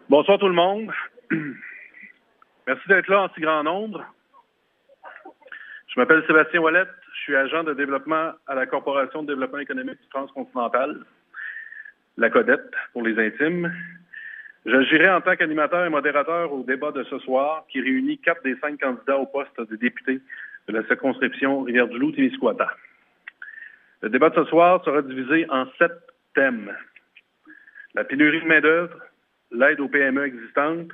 Bonsoir tout le monde. Merci d'être là en si grand nombre. Je m'appelle Sébastien Ouellette. Je suis agent de développement à la Corporation de développement économique transcontinental, la CODET pour les intimes. J'agirai en tant qu'animateur et modérateur au débat de ce soir qui réunit 4 des 5 candidats au poste de député de la circonscription Rivière-du-Loup-Témiscouata. Le débat de ce soir sera divisé en 7 thèmes. La pénurie de main-d'œuvre, l'aide aux PME existantes,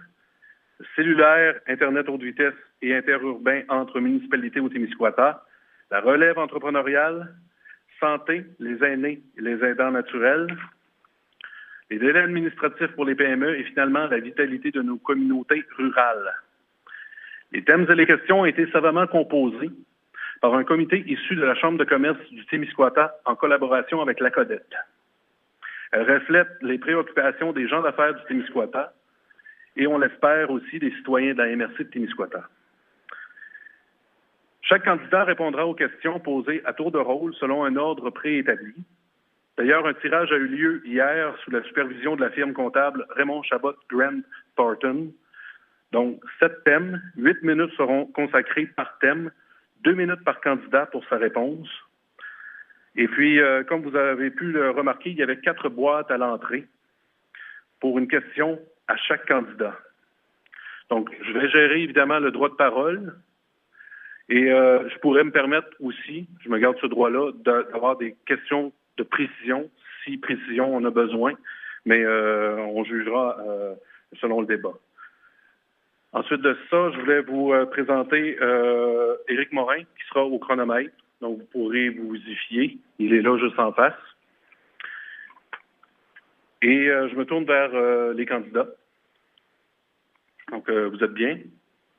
cellulaire, Internet haute vitesse et interurbain entre municipalités au Témiscouata, la relève entrepreneuriale, santé, les aînés et les aidants naturels, les délais administratifs pour les PME et finalement la vitalité de nos communautés rurales. Les thèmes et les questions ont été savamment composés par un comité issu de la Chambre de commerce du Témiscouata en collaboration avec la CODET. Elle reflète les préoccupations des gens d'affaires du Témiscouata et on l'espère aussi des citoyens de la MRC de Témiscouata. Chaque candidat répondra aux questions posées à tour de rôle selon un ordre préétabli. D'ailleurs, un tirage a eu lieu hier sous la supervision de la firme comptable Raymond Chabot Grant Thornton. Donc, 7 thèmes, 8 minutes seront consacrées par thème, 2 minutes par candidat pour sa réponse. Et puis, comme vous avez pu le remarquer, il y avait 4 boîtes à l'entrée pour une question à chaque candidat. Donc, je vais gérer évidemment le droit de parole et je pourrais me permettre aussi, je me garde ce droit-là, d'avoir des questions de précision, si précision on a besoin, mais on jugera selon le débat. Ensuite de ça, je voulais vous présenter Éric Morin, qui sera au chronomètre. Donc, vous pourrez vous y fier. Il est là juste en face. Et je me tourne vers les candidats. Donc, vous êtes bien?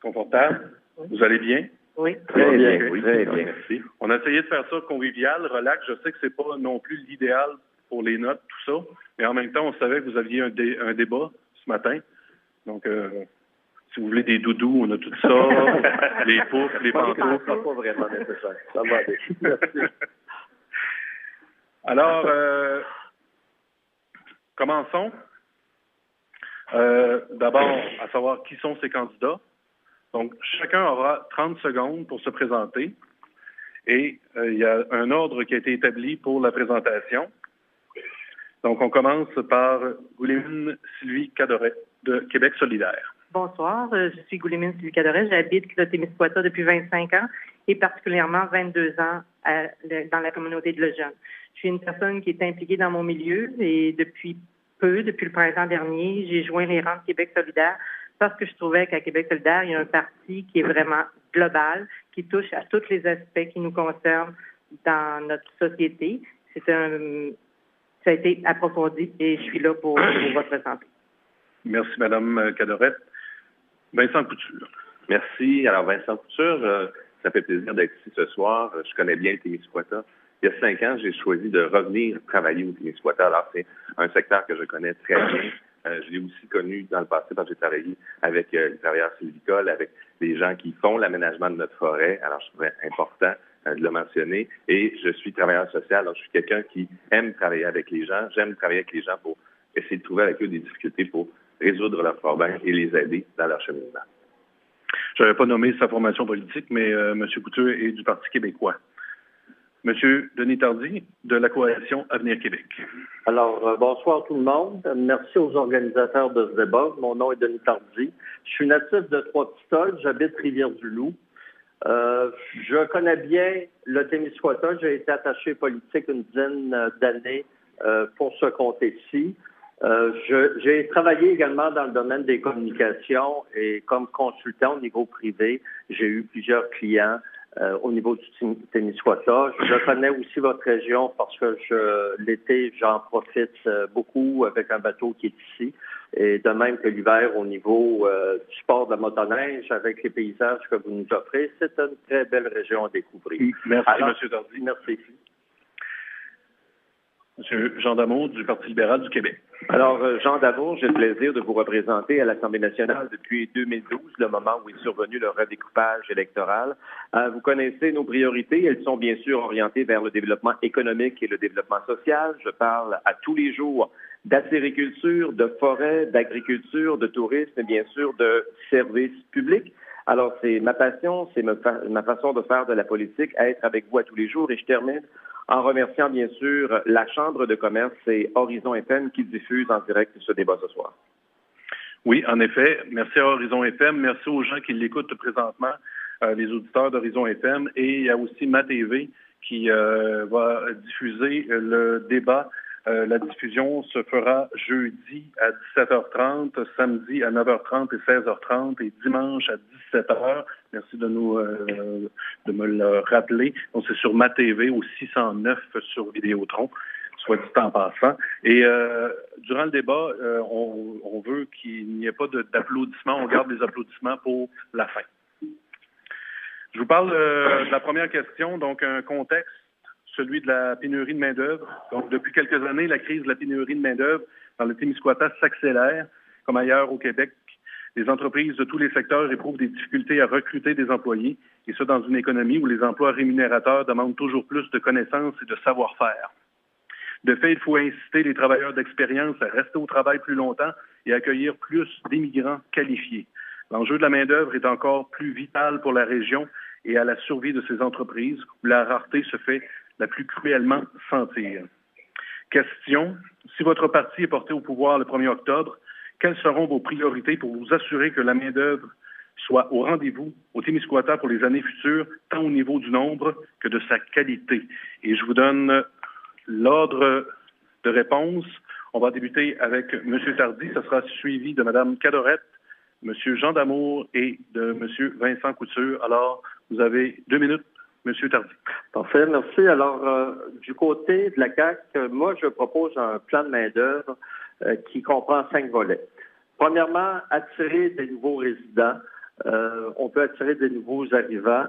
Confortable? Vous allez bien? Oui. Très bien, oui. Très bien. Merci. On a essayé de faire ça convivial, relax. Je sais que c'est pas non plus l'idéal pour les notes, tout ça. Mais en même temps, on savait que vous aviez un débat ce matin. Donc, si vous voulez des doudous, on a tout ça. Les poufs, les pantoufles. C'est pas vraiment nécessaire. Ça va aller. Merci. Alors, commençons. D'abord, à savoir qui sont ces candidats. Donc, chacun aura 30 secondes pour se présenter. Et il y a un ordre qui a été établi pour la présentation. Donc, on commence par Goulémine Sylvie Cadoret de Québec solidaire. Bonsoir, je suis Goulémine Sylvie Cadoret. J'habite le Témiscouata depuis 25 ans et particulièrement 22 ans dans la communauté de Lejeune. Je suis une personne qui est impliquée dans mon milieu et depuis le printemps dernier, j'ai joint les rangs de Québec solidaire parce que je trouvais qu'à Québec solidaire, il y a un parti qui est vraiment global, qui touche à tous les aspects qui nous concernent dans notre société. Ça a été approfondi et je suis là pour vous représenter. Merci, Mme Cadoret. Vincent Couture. Merci. Alors, Vincent Couture, ça fait plaisir d'être ici ce soir. Je connais bien le Témiscouata. Il y a 5 ans, j'ai choisi de revenir travailler au Témiscouata. Alors, c'est un secteur que je connais très bien. Je l'ai aussi connu dans le passé parce que j'ai travaillé avec les travailleurs sylvicoles, avec les gens qui font l'aménagement de notre forêt. Alors, je trouvais important de le mentionner. Et je suis travailleur social, donc je suis quelqu'un qui aime travailler avec les gens. J'aime travailler avec les gens pour essayer de trouver avec eux des difficultés pour résoudre leurs problèmes et les aider dans leur cheminement. Je n'avais pas nommé sa formation politique, mais M. Couture est du Parti québécois. M. Denis Tardy, de la Coalition Avenir Québec. Alors, bonsoir tout le monde. Merci aux organisateurs de ce débat. Mon nom est Denis Tardy. Je suis natif de Trois-Pistoles. J'habite Rivière-du-Loup. Je connais bien le Témiscouata. J'ai été attaché politique une dizaine d'années pour ce comté-ci. J'ai travaillé également dans le domaine des communications et comme consultant au niveau privé, j'ai eu plusieurs clients au niveau du Témiscouata. Je connais aussi votre région parce que l'été, j'en profite beaucoup avec un bateau qui est ici. Et de même que l'hiver au niveau du sport de la motoneige avec les paysages que vous nous offrez, c'est une très belle région à découvrir. Merci, M. Tardy. Merci. M. Jean Damour, du Parti libéral du Québec. Alors, Jean Damour, j'ai le plaisir de vous représenter à l'Assemblée nationale depuis 2012, le moment où est survenu le redécoupage électoral. Vous connaissez nos priorités. Elles sont bien sûr orientées vers le développement économique et le développement social. Je parle à tous les jours d'acériculture, de forêt, d'agriculture, de tourisme et bien sûr de services publics. Alors, c'est ma passion, c'est ma façon de faire de la politique, être avec vous à tous les jours. Et je termine en remerciant bien sûr la Chambre de commerce et Horizon FM qui diffuse en direct ce débat ce soir. Oui, en effet. Merci à Horizon FM. Merci aux gens qui l'écoutent présentement, les auditeurs d'Horizon FM. Et il y a aussi MaTV qui va diffuser le débat. La diffusion se fera jeudi à 17h30, samedi à 9h30 et 16h30 et dimanche à 17h. Merci de me le rappeler. Donc, c'est sur MaTV au 609 sur Vidéotron, soit dit en passant. Et durant le débat, on veut qu'il n'y ait pas d'applaudissements. On garde les applaudissements pour la fin. Je vous parle de la première question, donc un contexte, celui de la pénurie de main-d'œuvre. Donc, depuis quelques années, la crise de la pénurie de main-d'œuvre dans le Témiscouata s'accélère, comme ailleurs au Québec. Les entreprises de tous les secteurs éprouvent des difficultés à recruter des employés, et ça dans une économie où les emplois rémunérateurs demandent toujours plus de connaissances et de savoir-faire. De fait, il faut inciter les travailleurs d'expérience à rester au travail plus longtemps et accueillir plus d'immigrants qualifiés. L'enjeu de la main-d'œuvre est encore plus vital pour la région et à la survie de ces entreprises où la rareté se fait la plus cruellement sentir. Question, si votre parti est porté au pouvoir le 1er octobre, quelles seront vos priorités pour vous assurer que la main-d'œuvre soit au rendez-vous au Témiscouata pour les années futures, tant au niveau du nombre que de sa qualité? Et je vous donne l'ordre de réponse. On va débuter avec M. Tardy. Ça sera suivi de Mme Cadorette, M. Jean Damour et de M. Vincent Couture. Alors, vous avez 2 minutes, M. Tardy. Parfait, merci. Alors, du côté de la CAQ, moi, je propose un plan de main-d'œuvre qui comprend 5 volets. Premièrement, attirer des nouveaux résidents. On peut attirer des nouveaux arrivants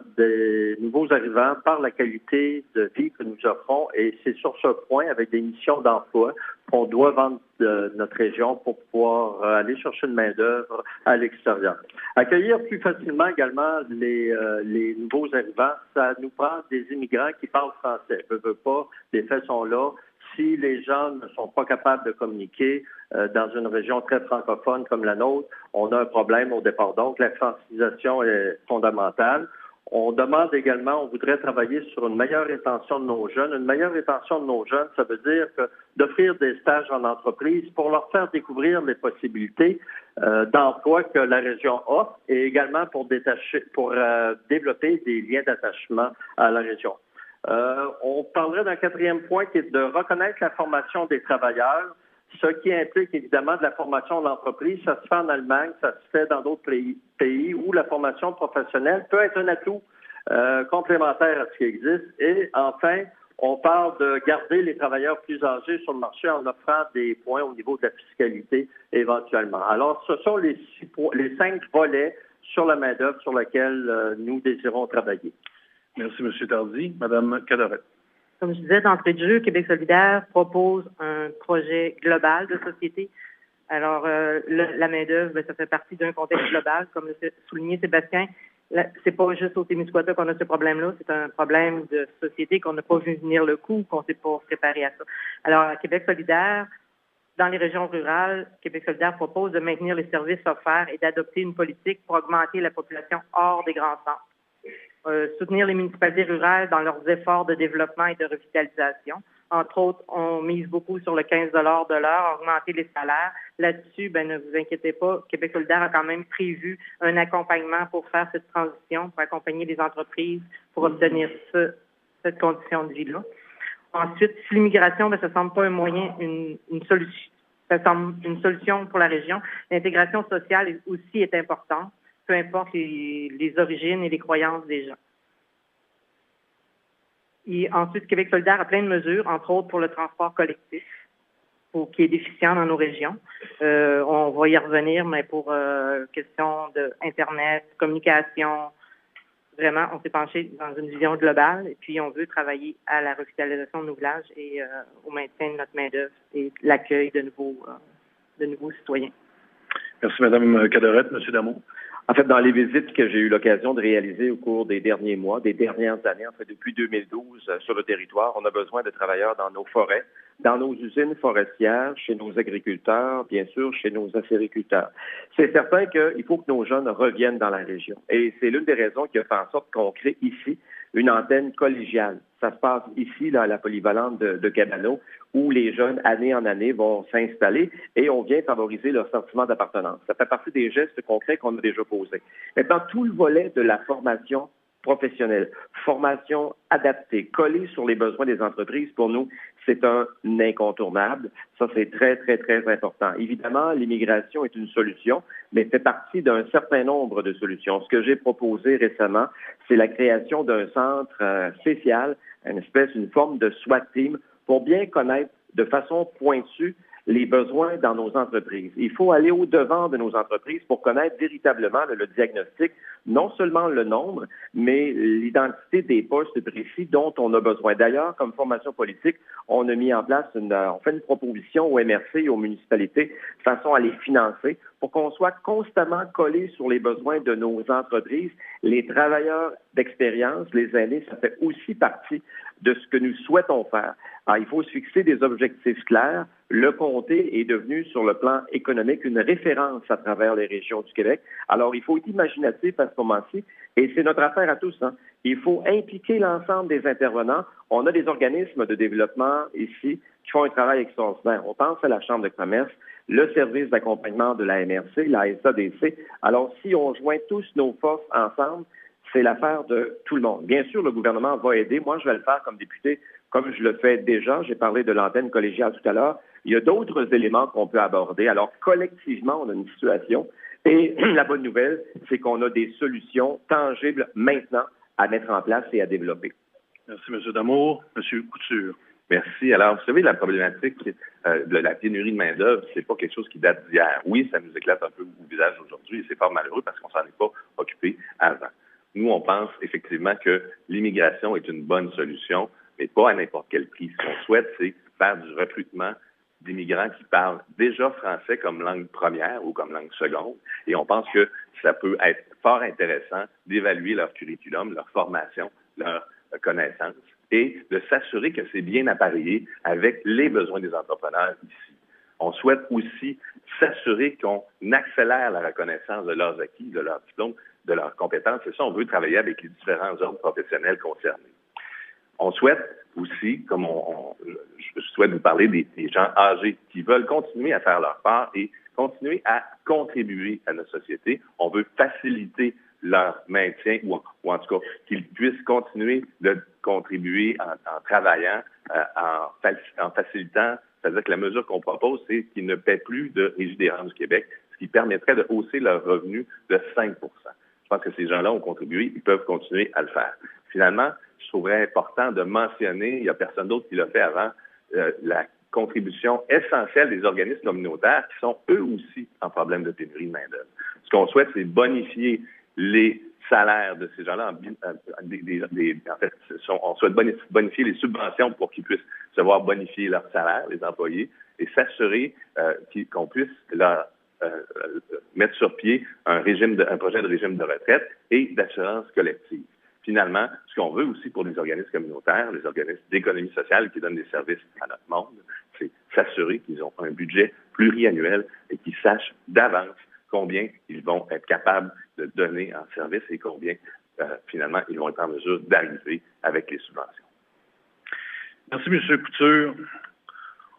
par la qualité de vie que nous offrons. Et c'est sur ce point, avec des missions d'emploi, qu'on doit vendre notre région pour pouvoir aller chercher une main-d'œuvre à l'extérieur. Accueillir plus facilement également les nouveaux arrivants, ça nous prend des immigrants qui parlent français. Je veux pas, les faits sont là. Si les gens ne sont pas capables de communiquer dans une région très francophone comme la nôtre, on a un problème au départ. Donc, la francisation est fondamentale. On demande également, on voudrait travailler sur une meilleure rétention de nos jeunes. Une meilleure rétention de nos jeunes, ça veut dire que d'offrir des stages en entreprise pour leur faire découvrir les possibilités d'emploi que la région offre et également pour développer des liens d'attachement à la région. On parlerait d'un 4e point qui est de reconnaître la formation des travailleurs, ce qui implique évidemment de la formation de l'entreprise. Ça se fait en Allemagne, ça se fait dans d'autres pays où la formation professionnelle peut être un atout complémentaire à ce qui existe. Et enfin, on parle de garder les travailleurs plus âgés sur le marché en offrant des points au niveau de la fiscalité éventuellement. Alors, ce sont les 5 volets sur la main-d'œuvre sur lesquels nous désirons travailler. Merci, M. Tardy. Mme Cadorette. Comme je disais d'entrée de jeu, Québec solidaire propose un projet global de société. Alors, la main-d'œuvre, ça fait partie d'un contexte global, comme l'a souligné Sébastien. C'est pas juste au Témiscouata qu'on a ce problème-là, c'est un problème de société qu'on n'a pas vu venir le coup, qu'on ne s'est pas préparé à ça. Alors, à Québec solidaire, dans les régions rurales, Québec solidaire propose de maintenir les services offerts et d'adopter une politique pour augmenter la population hors des grands centres. Soutenir les municipalités rurales dans leurs efforts de développement et de revitalisation. Entre autres, on mise beaucoup sur le 15 $ de l'heure, augmenter les salaires. Là-dessus, ne vous inquiétez pas, Québec solidaire a quand même prévu un accompagnement pour faire cette transition, pour accompagner les entreprises pour obtenir cette condition de vie-là. Ensuite, si l'immigration, ça semble pas un moyen, une solution. Ça semble une solution pour la région. L'intégration sociale aussi est importante, peu importe les origines et les croyances des gens. Et ensuite, Québec solidaire a plein de mesures, entre autres pour le transport collectif, qui est déficient dans nos régions. On va y revenir, mais pour question d'Internet, communication, vraiment, on s'est penché dans une vision globale et puis on veut travailler à la revitalisation de nos villages et au maintien de notre main-d'œuvre et l'accueil de nouveaux citoyens. Merci, Mme Cadorette. M. Damour. En fait, dans les visites que j'ai eu l'occasion de réaliser au cours des derniers mois, des dernières années, en fait, depuis 2012, sur le territoire, on a besoin de travailleurs dans nos forêts, dans nos usines forestières, chez nos agriculteurs, bien sûr, chez nos acériculteurs. C'est certain qu'il faut que nos jeunes reviennent dans la région. Et c'est l'une des raisons qui a fait en sorte qu'on crée ici une antenne collégiale. Ça se passe ici, là, à la polyvalente de Gatineau, où les jeunes, année en année, vont s'installer et on vient favoriser leur sentiment d'appartenance. Ça fait partie des gestes concrets qu'on a déjà posés. Maintenant, tout le volet de la formation professionnelle, formation adaptée, collée sur les besoins des entreprises, pour nous, c'est un incontournable. Ça, c'est très, très, très important. Évidemment, l'immigration est une solution, mais fait partie d'un certain nombre de solutions. Ce que j'ai proposé récemment, c'est la création d'un centre spécial, une forme de SWAT team, pour bien connaître de façon pointue les besoins dans nos entreprises. Il faut aller au-devant de nos entreprises pour connaître véritablement le diagnostic, non seulement le nombre, mais l'identité des postes précis dont on a besoin. D'ailleurs, comme formation politique, on a mis en place on fait une proposition aux MRC et aux municipalités de façon à les financer pour qu'on soit constamment collé sur les besoins de nos entreprises. Les travailleurs d'expérience, les aînés, ça fait aussi partie de ce que nous souhaitons faire. Alors, il faut se fixer des objectifs clairs. Le comté est devenu, sur le plan économique, une référence à travers les régions du Québec. Alors, il faut être imaginatif à ce moment-ci, et c'est notre affaire à tous. Il faut impliquer l'ensemble des intervenants. On a des organismes de développement ici qui font un travail extraordinaire. On pense à la Chambre de commerce, le service d'accompagnement de la MRC, la SADC. Alors, si on joint tous nos forces ensemble, c'est l'affaire de tout le monde. Bien sûr, le gouvernement va aider. Moi, je vais le faire comme député, comme je le fais déjà. J'ai parlé de l'antenne collégiale tout à l'heure. Il y a d'autres éléments qu'on peut aborder. Alors, collectivement, on a une situation. Et la bonne nouvelle, c'est qu'on a des solutions tangibles maintenant à mettre en place et à développer. Merci, M. Damour. M. Couture. Merci. Alors, vous savez, la problématique de la pénurie de main-d'œuvre, c'est pas quelque chose qui date d'hier. Oui, ça nous éclate un peu au visage aujourd'hui et c'est fort malheureux parce qu'on s'en est pas occupé avant. Nous, on pense effectivement que l'immigration est une bonne solution, mais pas à n'importe quel prix. Ce qu'on souhaite, c'est faire du recrutement d'immigrants qui parlent déjà français comme langue première ou comme langue seconde. Et on pense que ça peut être fort intéressant d'évaluer leur curriculum, leur formation, leur connaissances et de s'assurer que c'est bien appareillé avec les besoins des entrepreneurs ici. On souhaite aussi s'assurer qu'on accélère la reconnaissance de leurs acquis, de leurs diplômes, de leurs compétences. Et ça, on veut travailler avec les différents ordres professionnels concernés. On souhaite aussi, comme je souhaite vous parler des gens âgés qui veulent continuer à faire leur part et continuer à contribuer à notre société. On veut faciliter leur maintien ou en tout cas qu'ils puissent continuer de contribuer en travaillant, en facilitant. C'est-à-dire que la mesure qu'on propose, c'est qu'ils ne paient plus de Régie des rentes du Québec, ce qui permettrait de hausser leur revenu de 5 %. Je pense que ces gens-là ont contribué, ils peuvent continuer à le faire. Finalement, je trouverais important de mentionner, il n'y a personne d'autre qui l'a fait avant, la contribution essentielle des organismes communautaires qui sont eux aussi en problème de pénurie de main-d'œuvre. Ce qu'on souhaite, c'est bonifier les salaires de ces gens-là. En fait, on souhaite bonifier les subventions pour qu'ils puissent se voir bonifier leurs salaires, les employés, et s'assurer qu'on puisse leur mettre sur pied un projet de régime de retraite et d'assurance collective. Finalement, ce qu'on veut aussi pour les organismes communautaires, les organismes d'économie sociale qui donnent des services à notre monde, c'est s'assurer qu'ils ont un budget pluriannuel et qu'ils sachent d'avance combien ils vont être capables de donner en service et combien, finalement, ils vont être en mesure d'arriver avec les subventions. Merci, M. Couture.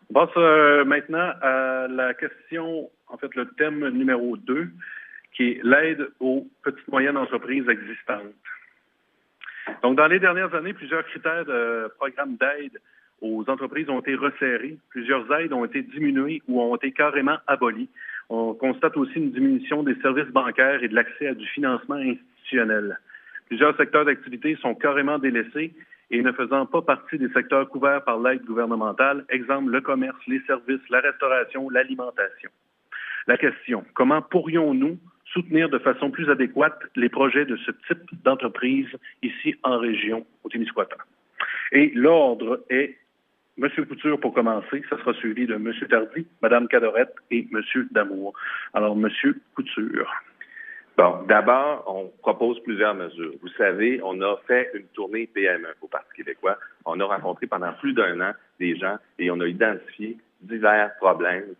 On passe maintenant à la question, en fait, le thème numéro 2, qui est l'aide aux petites et moyennes entreprises existantes. Donc, dans les dernières années, plusieurs critères de programmes d'aide aux entreprises ont été resserrés. Plusieurs aides ont été diminuées ou ont été carrément abolies. On constate aussi une diminution des services bancaires et de l'accès à du financement institutionnel. Plusieurs secteurs d'activité sont carrément délaissés et ne faisant pas partie des secteurs couverts par l'aide gouvernementale, exemple le commerce, les services, la restauration, l'alimentation. La question, comment pourrions-nous soutenir de façon plus adéquate les projets de ce type d'entreprise ici en région, au Témiscouata? Et l'ordre est M. Couture pour commencer, ça sera suivi de M. Tardy, Mme Cadorette et M. Damour. Alors, M. Couture. Bon, d'abord, on propose plusieurs mesures. Vous savez, on a fait une tournée PME au Parti québécois. On a rencontré pendant plus d'1 an des gens et on a identifié divers problèmes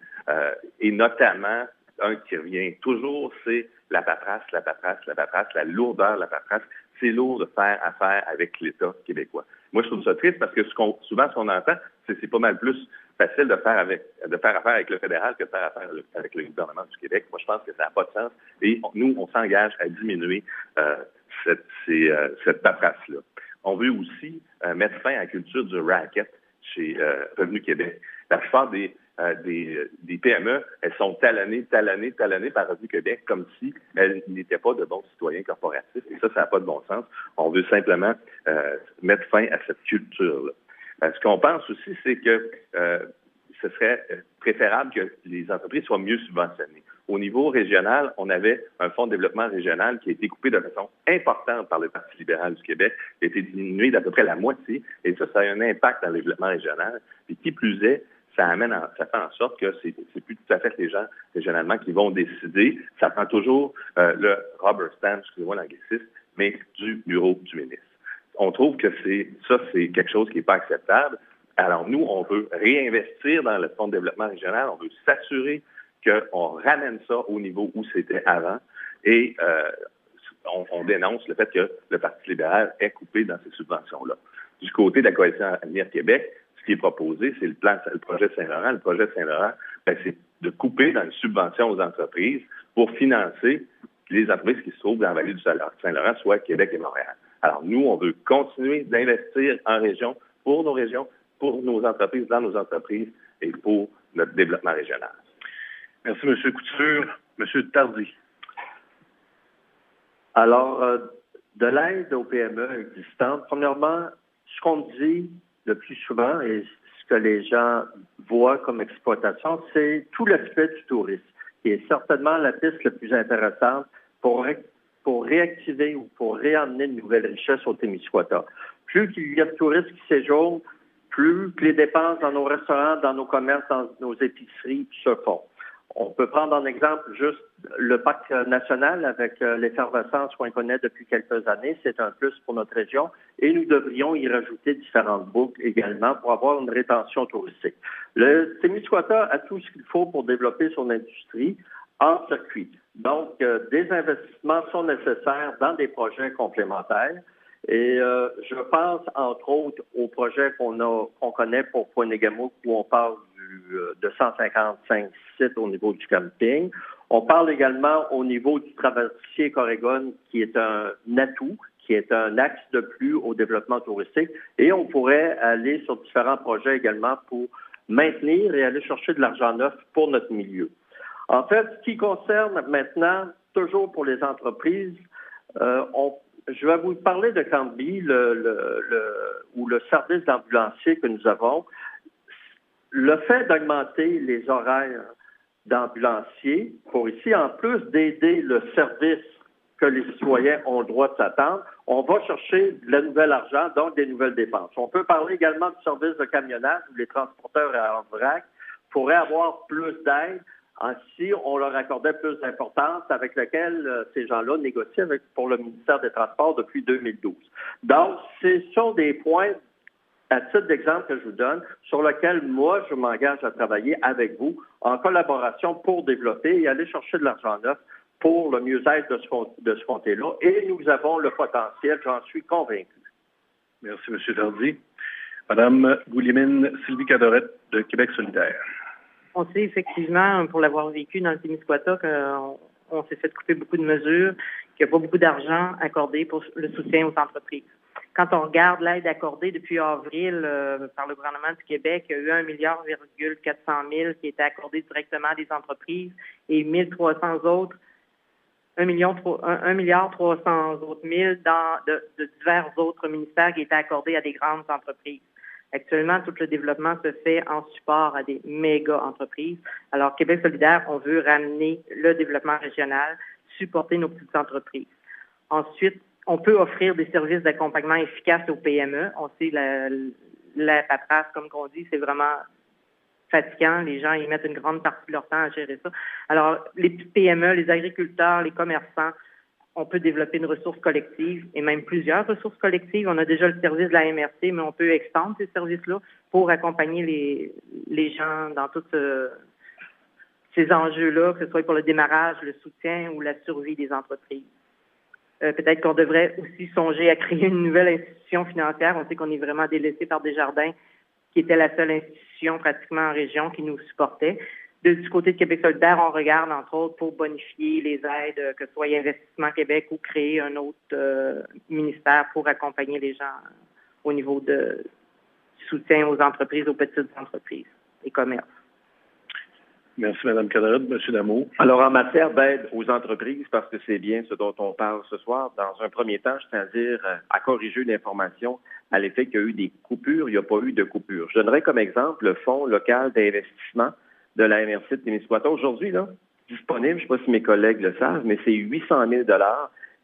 et notamment un qui revient toujours, c'est la paperasse, la lourdeur de la paperasse. C'est lourd de faire affaire avec l'État québécois. Moi, je trouve ça triste parce que souvent, ce qu'on entend, c'est pas mal plus facile de faire affaire avec le fédéral que de faire affaire avec le gouvernement du Québec. Moi, je pense que ça n'a pas de sens. Et nous, on s'engage à diminuer cette paperasse-là. On veut aussi mettre fin à la culture du racket chez Revenu Québec. La plupart des PME, elles sont talonnées par Revenu Québec comme si elles n'étaient pas de bons citoyens corporatifs. Et ça n'a pas de bon sens. On veut simplement mettre fin à cette culture-là. Ce qu'on pense aussi, c'est que ce serait préférable que les entreprises soient mieux subventionnées. Au niveau régional, on avait un fonds de développement régional qui a été coupé de façon importante par le Parti libéral du Québec, qui a été diminué d'à peu près la moitié, et ça a un impact dans le développement régional. Puis qui plus est, ça fait en sorte que c'est plus tout à fait les gens régionalement qui vont décider. Ça prend toujours le rubber stamp, excusez-moi l'anglicisme, mais du bureau du ministre. On trouve que c'est quelque chose qui n'est pas acceptable. Alors nous, on veut réinvestir dans le fonds de développement régional, on veut s'assurer qu'on ramène ça au niveau où c'était avant et on dénonce le fait que le Parti libéral est coupé dans ces subventions-là. Du côté de la Coalition Avenir Québec, ce qui est proposé, c'est le projet Saint-Laurent. Le projet Saint-Laurent, c'est de couper dans les subventions aux entreprises pour financer les entreprises qui se trouvent dans la vallée du Saint-Laurent, soit Québec et Montréal. Alors nous, on veut continuer d'investir en région, pour nos entreprises, dans nos entreprises et pour notre développement régional. Merci, M. Couture. M. Tardy. Alors, de l'aide aux PME existantes, premièrement, ce qu'on dit le plus souvent et ce que les gens voient comme exploitation, c'est tout l'aspect du tourisme, qui est certainement la piste la plus intéressante pour réactiver ou pour réamener de nouvelles richesses au Témiscouata. Plus il y a de touristes qui séjournent, plus que les dépenses dans nos restaurants, dans nos commerces, dans nos épiceries se font. On peut prendre en exemple juste le parc national avec l'effervescence qu'on connaît depuis quelques années. C'est un plus pour notre région et nous devrions y rajouter différentes boucles également pour avoir une rétention touristique. Le Témiscouata a tout ce qu'il faut pour développer son industrie en circuit. Donc, des investissements sont nécessaires dans des projets complémentaires. Et je pense, entre autres, au projet qu'on connaît pour Pointe-Négamouk, où on parle de 155 sites au niveau du camping. On parle également au niveau du traversier Corrigan, qui est un atout, qui est un axe de plus au développement touristique. Et on pourrait aller sur différents projets également pour maintenir et aller chercher de l'argent neuf pour notre milieu. En fait, ce qui concerne maintenant, toujours pour les entreprises, je vais vous parler de Cambly, ou le service d'ambulancier que nous avons. Le fait d'augmenter les horaires d'ambulanciers pour ici, en plus d'aider le service que les citoyens ont le droit de s'attendre, on va chercher de nouvel argent, donc des nouvelles dépenses. On peut parler également du service de camionnage où les transporteurs en vrac pourraient avoir plus d'aide si on leur accordait plus d'importance avec laquelle ces gens-là négocient pour le ministère des Transports depuis 2012. Donc, ce sont des points, à titre d'exemple que je vous donne, sur lesquels moi, je m'engage à travailler avec vous en collaboration pour développer et aller chercher de l'argent neuf pour le mieux-être de ce comté-là. Et nous avons le potentiel, j'en suis convaincu. Merci, M. Tardy. Madame Goulimine Sylvie Cadorette de Québec solidaire. On sait effectivement, pour l'avoir vécu dans le Témiscouata, qu'on s'est fait couper beaucoup de mesures, qu'il n'y a pas beaucoup d'argent accordé pour le soutien aux entreprises. Quand on regarde l'aide accordée depuis avril par le gouvernement du Québec, il y a eu 1,4 milliard qui a été accordé directement à des entreprises et 1,3 autres, 1,3 milliard de divers autres ministères qui étaient accordés à des grandes entreprises. Actuellement, tout le développement se fait en support à des méga entreprises. Alors, Québec solidaire, on veut ramener le développement régional, supporter nos petites entreprises. Ensuite, on peut offrir des services d'accompagnement efficaces aux PME. On sait la paperasse, comme on dit, c'est vraiment fatigant. Les gens, ils mettent une grande partie de leur temps à gérer ça. Alors, les petites PME, les agriculteurs, les commerçants, on peut développer une ressource collective et même plusieurs ressources collectives. On a déjà le service de la MRC, mais on peut extendre ces services-là pour accompagner les gens dans tous ces enjeux-là, que ce soit pour le démarrage, le soutien ou la survie des entreprises. Peut-être qu'on devrait aussi songer à créer une nouvelle institution financière. On sait qu'on est vraiment délaissé par Desjardins, qui était la seule institution pratiquement en région qui nous supportait. Du côté de Québec solidaire, on regarde, entre autres, pour bonifier les aides, que ce soit Investissement Québec ou créer un autre ministère pour accompagner les gens au niveau de soutien aux entreprises, aux petites entreprises et commerces. Merci, Mme Cadorette. M. Damour. Alors, en matière d'aide aux entreprises, parce que c'est bien ce dont on parle ce soir, dans un premier temps, je tiens à dire, à corriger une information à l'effet qu'il y a eu des coupures. Il n'y a pas eu de coupures. Je donnerai comme exemple le Fonds local d'investissement de la MRC de Témiscouata. Aujourd'hui, là, disponible, je ne sais pas si mes collègues le savent, mais c'est 800 000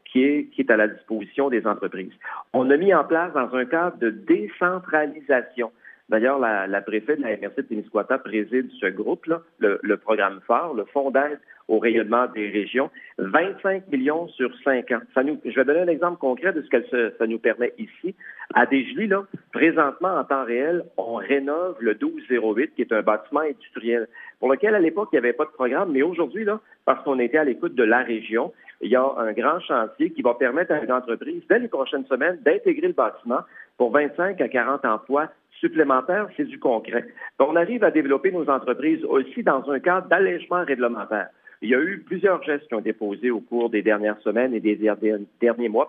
qui est à la disposition des entreprises. On a mis en place dans un cadre de décentralisation. D'ailleurs, la préfète de la MRC de Témiscouata préside ce groupe-là, le programme phare, le Fonds d'aide au rayonnement des régions, 25 millions sur 5 ans. Je vais donner un exemple concret de ce que ça nous permet ici. À Desjolies, là, présentement, en temps réel, on rénove le 1208, qui est un bâtiment industriel, pour lequel, à l'époque, il n'y avait pas de programme, mais aujourd'hui, là, parce qu'on était à l'écoute de la région, il y a un grand chantier qui va permettre à une entreprise, dès les prochaines semaines, d'intégrer le bâtiment pour 25 à 40 emplois supplémentaires. C'est du concret. On arrive à développer nos entreprises aussi dans un cadre d'allègement réglementaire. Il y a eu plusieurs gestes qui ont été posés au cours des dernières semaines et des derniers mois,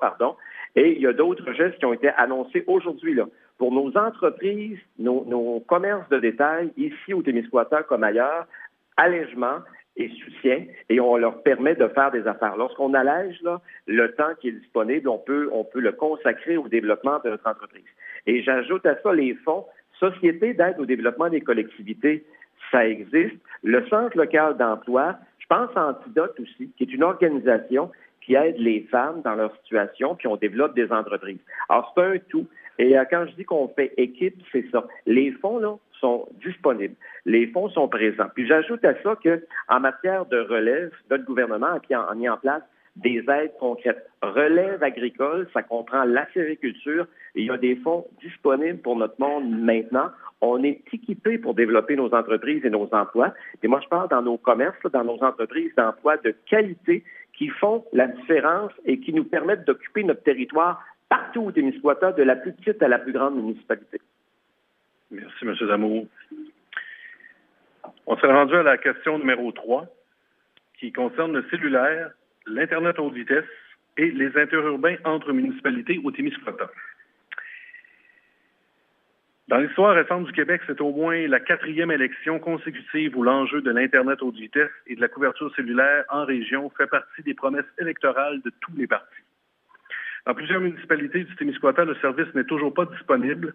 et il y a d'autres gestes qui ont été annoncés aujourd'hui, là, pour nos entreprises, nos commerces de détail, ici au Témiscouata comme ailleurs, allègement et soutien, et on leur permet de faire des affaires. Lorsqu'on allège là, le temps qui est disponible, on peut le consacrer au développement de notre entreprise. Et j'ajoute à ça les fonds Société d'aide au développement des collectivités. Ça existe. Le Centre local d'emploi, je pense à Antidote aussi, qui est une organisation qui aide les femmes dans leur situation, puis on développe des entreprises. Alors, c'est un tout. Et quand je dis qu'on fait équipe, c'est ça. Les fonds, là, sont disponibles. Les fonds sont présents. Puis j'ajoute à ça qu'en matière de relève, notre gouvernement a mis en place des aides concrètes. Relève agricole, ça comprend la sériculture. Et il y a des fonds disponibles pour notre monde maintenant. On est équipé pour développer nos entreprises et nos emplois. Et moi, je parle dans nos commerces, dans nos entreprises d'emplois de qualité qui font la différence et qui nous permettent d'occuper notre territoire partout au Témiscouata, de la plus petite à la plus grande municipalité. Merci, M. Damour. On s'est rendu à la question numéro 3, qui concerne le cellulaire, l'Internet haute vitesse et les interurbains entre municipalités au Témiscouata. Dans l'histoire récente du Québec, c'est au moins la 4e élection consécutive où l'enjeu de l'Internet haute vitesse et de la couverture cellulaire en région fait partie des promesses électorales de tous les partis. Dans plusieurs municipalités du Témiscouata, le service n'est toujours pas disponible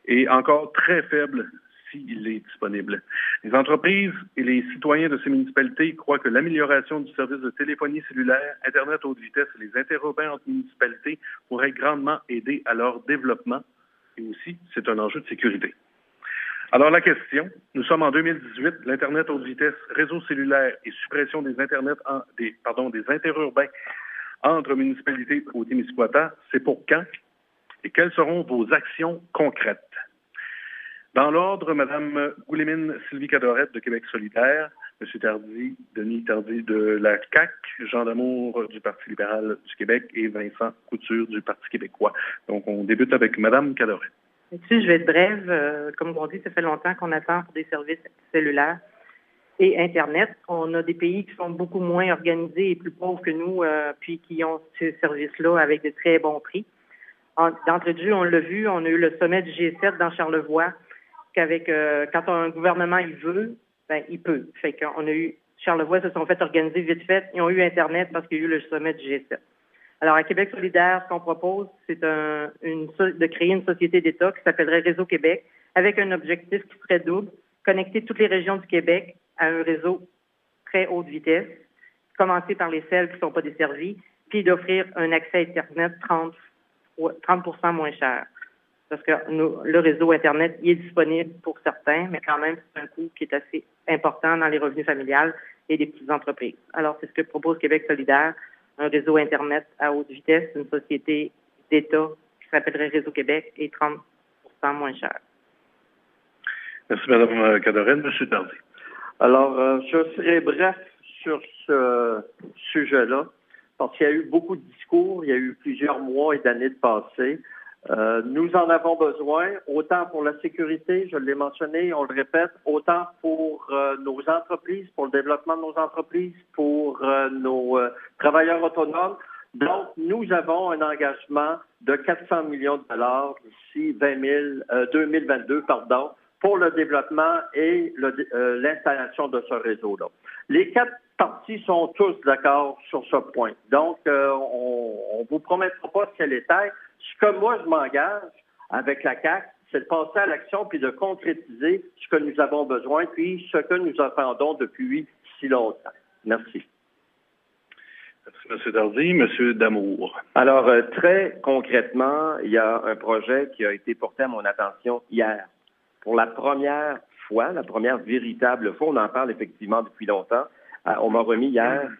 et encore très faible s'il est disponible. Les entreprises et les citoyens de ces municipalités croient que l'amélioration du service de téléphonie cellulaire, Internet haute vitesse et les interurbains entre municipalités pourraient grandement aider à leur développement. Et aussi, c'est un enjeu de sécurité. Alors la question, nous sommes en 2018, l'Internet haute vitesse, réseau cellulaire et suppression des interurbains entre municipalités au Témiscouata, c'est pour quand? Et quelles seront vos actions concrètes? Dans l'ordre, Mme Goulémine Sylvie Cadorette de Québec solidaire, M. Tardy, Denis Tardy de la CAQ, Jean Damour du Parti libéral du Québec et Vincent Couture du Parti québécois. Donc, on débute avec Mme Cadorette. Je vais être brève. Comme on dit, ça fait longtemps qu'on attend pour des services cellulaires et Internet. On a des pays qui sont beaucoup moins organisés et plus pauvres que nous, puis qui ont ces services-là avec de très bons prix. D'entrée de jeu, on l'a vu, on a eu le sommet du G7 dans Charlevoix, quand un gouvernement il veut, ben il peut. Fait qu'on a eu Charlevoix se sont fait organiser vite fait, ils ont eu Internet parce qu'il y a eu le sommet du G7. Alors à Québec solidaire, ce qu'on propose, c'est de créer une société d'État qui s'appellerait Réseau Québec, avec un objectif qui serait double, connecter toutes les régions du Québec à un réseau très haute vitesse, commencer par les celles qui ne sont pas desservies, puis d'offrir un accès à Internet 30% moins cher. Parce que le réseau Internet, il est disponible pour certains, mais quand même, c'est un coût qui est assez important dans les revenus familiales et des petites entreprises. Alors, c'est ce que propose Québec solidaire, un réseau Internet à haute vitesse, une société d'État qui s'appellerait Réseau Québec et 30 % moins cher. Merci, Mme Cadorel. M. Tardy. Alors, je serai bref sur ce sujet-là, parce qu'il y a eu beaucoup de discours, il y a eu plusieurs mois et d'années de passé. Nous en avons besoin, autant pour la sécurité, je l'ai mentionné, on le répète, autant pour nos entreprises, pour le développement de nos entreprises, pour nos travailleurs autonomes. Donc, nous avons un engagement de 400 millions de dollars d'ici 2022, pour le développement et l'installation de ce réseau-là. Les 4 parties sont tous d'accord sur ce point. Donc, on ne vous promettra pas quel était. Ce que moi, je m'engage avec la CAQ, c'est de passer à l'action puis de concrétiser ce que nous avons besoin, puis ce que nous attendons depuis si longtemps. Merci. Merci, M. Tardy. M. Damour. Alors, très concrètement, il y a un projet qui a été porté à mon attention hier. Pour la première fois, la première véritable fois, on en parle effectivement depuis longtemps, on m'a remis hier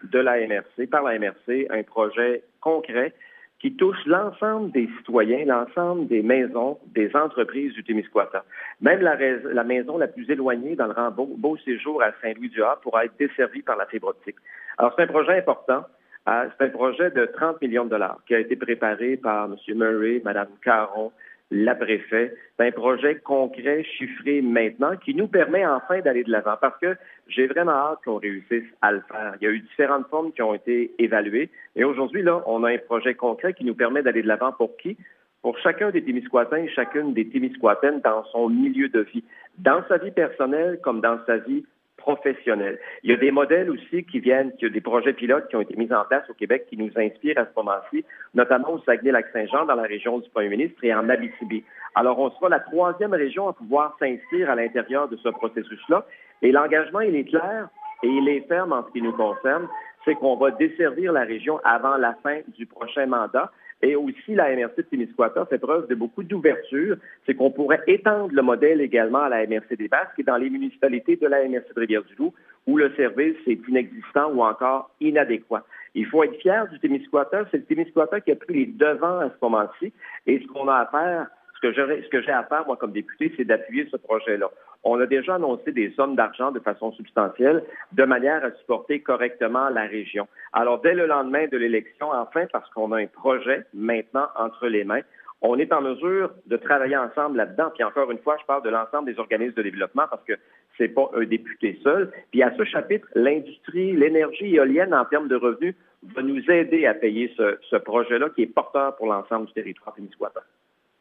par la MRC, un projet concret qui touche l'ensemble des citoyens, l'ensemble des maisons, des entreprises du Témiscouata. Même la maison la plus éloignée dans le rang Beau Séjour à Saint-Louis-du-Havre pourra être desservie par la fibre optique. Alors, c'est un projet important. C'est un projet de 30 millions de dollars qui a été préparé par M. Murray, Mme Caron, la préfète. C'est un projet concret, chiffré maintenant, qui nous permet enfin d'aller de l'avant parce que j'ai vraiment hâte qu'on réussisse à le faire. Il y a eu différentes formes qui ont été évaluées et aujourd'hui, là, on a un projet concret qui nous permet d'aller de l'avant pour qui? Pour chacun des Témiscouatins et chacune des Témiscouataines dans son milieu de vie, dans sa vie personnelle comme dans sa vie professionnelle. Il y a des modèles aussi il y a des projets pilotes qui ont été mis en place au Québec qui nous inspirent à ce moment-ci, notamment au Saguenay-Lac-Saint-Jean, dans la région du Premier ministre et en Abitibi. Alors, on sera la 3e région à pouvoir s'inscrire à l'intérieur de ce processus-là. Et l'engagement, il est clair et il est ferme en ce qui nous concerne, c'est qu'on va desservir la région avant la fin du prochain mandat. Et aussi, la MRC de Témiscouata fait preuve de beaucoup d'ouverture. C'est qu'on pourrait étendre le modèle également à la MRC des Basques et dans les municipalités de la MRC de Rivière-du-Loup, où le service est inexistant ou encore inadéquat. Il faut être fier du Témiscouata. C'est le Témiscouata qui a pris les devants à ce moment-ci. Et ce qu'on a à faire, ce que j'ai à faire, moi, comme député, c'est d'appuyer ce projet-là. On a déjà annoncé des sommes d'argent de façon substantielle de manière à supporter correctement la région. Alors, dès le lendemain de l'élection, enfin, parce qu'on a un projet maintenant entre les mains, on est en mesure de travailler ensemble là-dedans. Puis encore une fois, je parle de l'ensemble des organismes de développement parce que c'est pas un député seul. Puis à ce chapitre, l'industrie, l'énergie éolienne en termes de revenus va nous aider à payer ce projet-là qui est porteur pour l'ensemble du territoire témiscouata.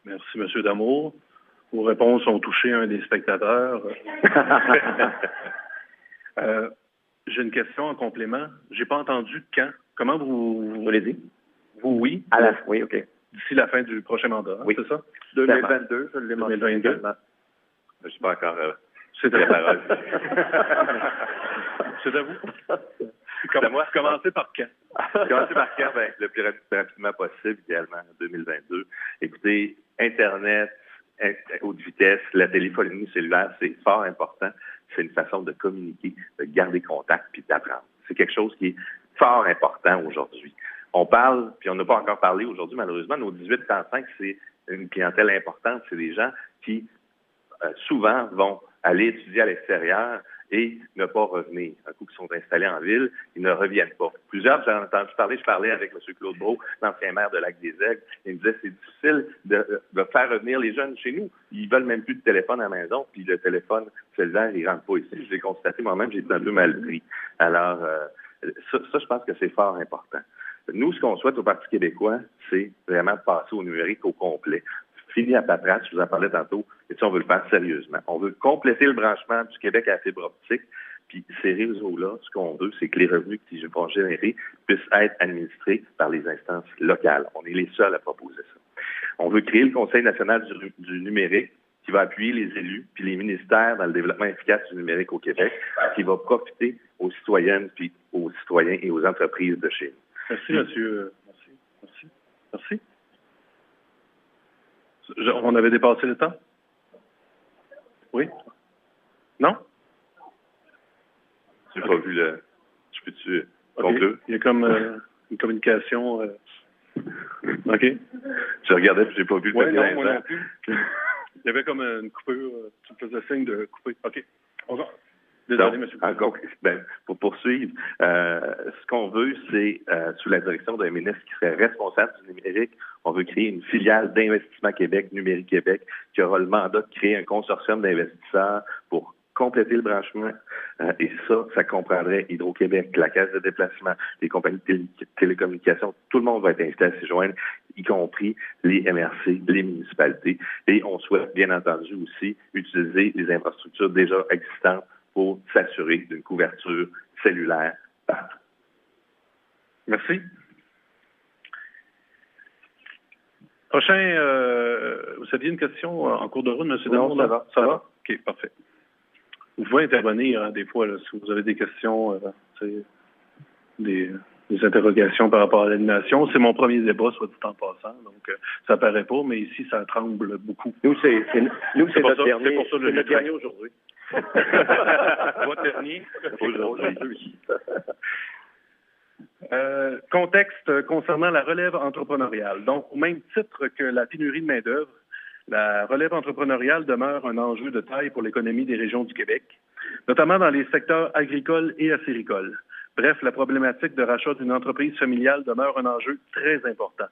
Merci, M. Damour. Vos réponses ont touché un des spectateurs. J'ai une question en complément. J'ai pas entendu quand. Comment vous l'avez dit? Vous, oui. Oui, OK. D'ici la fin du prochain mandat, oui. C'est ça? 2022, je l'ai mentionné. 2022. Je ne suis pas encore... C'est à la parole. C'est à vous. Commencez par quand? Commencer par quand? Ben, le plus rapidement possible, idéalement, en 2022. Écoutez, Internet, haute vitesse, la téléphonie cellulaire, c'est fort important. C'est une façon de communiquer, de garder contact puis d'apprendre. C'est quelque chose qui est fort important aujourd'hui. On parle, puis on n'a pas encore parlé aujourd'hui, malheureusement, nos 18-35, c'est une clientèle importante. C'est des gens qui, souvent, vont aller étudier à l'extérieur et ne pas revenir. Un coup qu'ils sont installés en ville, ils ne reviennent pas. Plusieurs, j'en ai entendu parler, je parlais avec M. Claude Brault, l'ancien maire de Lac-des-Aigles, il me disait c'est difficile de faire revenir les jeunes chez nous. Ils veulent même plus de téléphone à la maison, puis le téléphone cellulaire, il ne rentre pas ici. Je l'ai constaté moi-même, j'ai été un peu mal pris. Alors, ça, je pense que c'est fort important. Nous, ce qu'on souhaite au Parti québécois, c'est vraiment de passer au numérique au complet. Fini la paperasse, je vous en parlais tantôt, et ça, on veut le faire sérieusement. On veut compléter le branchement du Québec à la fibre optique, puis ces réseaux-là, ce qu'on veut, c'est que les revenus qui vont générer puissent être administrés par les instances locales. On est les seuls à proposer ça. On veut créer le Conseil national du numérique qui va appuyer les élus puis les ministères dans le développement efficace du numérique au Québec, qui va profiter aux citoyennes puis aux citoyens et aux entreprises de chez nous. Merci, monsieur. Merci. On avait dépassé le temps? Oui? Non? J'ai pas vu le... Je peux-tu conclure? Il y a comme... une communication. OK. Je regardais et je n'ai pas vu le papier. Oui, non, moi non plus. Il y avait comme une coupure. Tu me faisais signe de couper. OK. On va. Désolé, donc, monsieur. Pour poursuivre, ce qu'on veut, c'est, sous la direction d'un ministre qui serait responsable du numérique, on veut créer une filiale d'Investissement Québec, Numérique Québec, qui aura le mandat de créer un consortium d'investisseurs pour compléter le branchement. Et ça comprendrait Hydro-Québec, la Caisse de déplacement, les compagnies de télécommunications. Tout le monde va être invité à s'y joindre, y compris les MRC, les municipalités. Et on souhaite, bien entendu, aussi utiliser les infrastructures déjà existantes pour s'assurer d'une couverture cellulaire partout. Merci. Prochain, vous aviez une question en cours de route, M. Damour? Non, ça va. OK, parfait. Vous pouvez intervenir des fois là, si vous avez des questions, des interrogations par rapport à l'animation. C'est mon premier débat, soit dit en passant, donc ça paraît pas, mais ici, ça tremble beaucoup. Nous, c'est notre dernier, pour ça, notre dernier aujourd'hui. Votre dernier? Aujourd'hui. Contexte concernant la relève entrepreneuriale. Donc, au même titre que la pénurie de main-d'œuvre, la relève entrepreneuriale demeure un enjeu de taille pour l'économie des régions du Québec, notamment dans les secteurs agricoles et acéricoles. Bref, la problématique de rachat d'une entreprise familiale demeure un enjeu très important.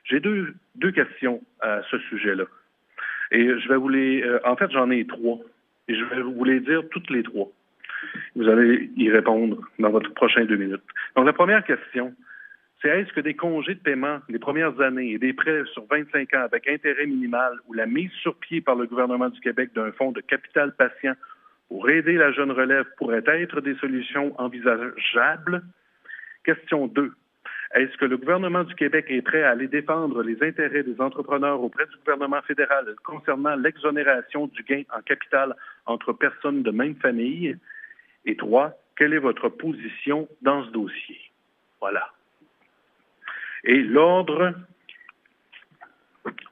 J'ai deux questions à ce sujet-là. Et je vais vous les... en fait, j'en ai 3. Et je vais vous les dire toutes les 3. Vous allez y répondre dans votre prochain 2 minutes. Donc, la première question, c'est est-ce que des congés de paiement les premières années et des prêts sur 25 ans avec intérêt minimal ou la mise sur pied par le gouvernement du Québec d'un fonds de capital patient pour aider la jeune relève pourraient être des solutions envisageables? Question 2. Est-ce que le gouvernement du Québec est prêt à aller défendre les intérêts des entrepreneurs auprès du gouvernement fédéral concernant l'exonération du gain en capital entre personnes de même famille? Et 3. Quelle est votre position dans ce dossier? Voilà. Et l'ordre,